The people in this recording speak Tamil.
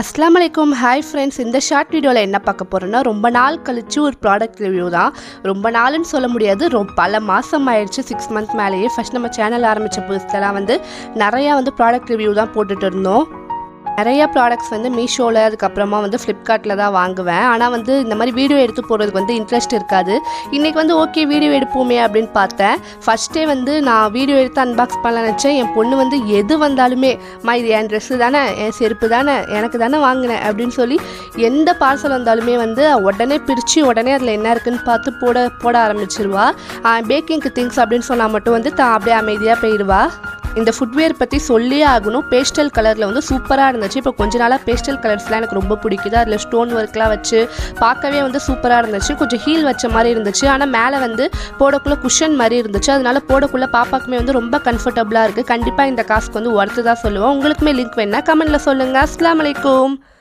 அஸ்ஸலாமு அலைக்கும். ஹாய் ஃப்ரெண்ட்ஸ், இந்த ஷார்ட் வீடியோவில் என்ன பார்க்க போகிறோன்னா, ரொம்ப நாள் கழிச்சு ஒரு ப்ராடக்ட் ரிவ்யூ தான். ரொம்ப நாளுன்னு சொல்ல முடியாது, பல மாதம் ஆயிடுச்சு, 6 மந்த் மேலேயே. ஃபஸ்ட் நம்ம சேனல் ஆரம்பித்த புதுசுலாம் நிறையா ப்ராடக்ட் ரிவ்யூ தான் போட்டுட்டு இருந்தோம். நிறைய ப்ராடக்ட்ஸ் மீஷோவில், அதுக்கப்புறமா ஃப்ளிப்கார்ட்டில் தான் வாங்குவேன். ஆனால் இந்த மாதிரி வீடியோ எடுத்து போடுறதுக்கு இன்ட்ரெஸ்ட் இருக்காது. இன்றைக்கி ஓகே வீடியோ எடுப்போமே அப்படின்னு பார்த்தேன். ஃபஸ்ட்டே நான் வீடியோ எடுத்து அன்பாக்ஸ் பண்ண நினச்சேன். என் பொண்ணு எது வந்தாலுமே, இது என் ட்ரெஸ்ஸு தானே, என் செருப்பு தானே, எனக்கு தானே வாங்கினேன் அப்படின்னு சொல்லி எந்த பார்சல் வந்தாலுமே உடனே பிரித்து உடனே அதில் என்ன இருக்குதுன்னு பார்த்து போட ஆரம்பிச்சிருவா. பேக்கிங்க்கு திங்ஸ் அப்படின்னு சொன்னால் மட்டும் தான் அப்படியே அமைதியாக போயிடுவா. இந்த ஃபுட்வேர் பற்றி சொல்லியே ஆகணும். பேஸ்டல் கலரில் சூப்பராக இருந்துச்சு. இப்போ கொஞ்ச நாளாக பேஸ்டல் கலர்ஸ்லாம் எனக்கு ரொம்ப பிடிக்குது. அதில் ஸ்டோன் ஒர்க்லாம் வச்சு பார்க்கவே சூப்பராக இருந்துச்சு. கொஞ்சம் ஹீல் வச்ச மாதிரி இருந்துச்சு. ஆனால் மேலே போடக்குள்ளே குஷன் மாதிரி இருந்துச்சு. அதனால போடக்குள்ளே பாப்பாக்குமே ரொம்ப கம்ஃபர்டபுளாக இருக்குது. கண்டிப்பாக இந்த காசுக்கு ஒர்த்து தான் சொல்லுவோம். உங்களுக்குமே லிங்க் வேணா கமெண்ட்டில் சொல்லுங்கள். அஸ்ஸலாமு அலைக்கும்.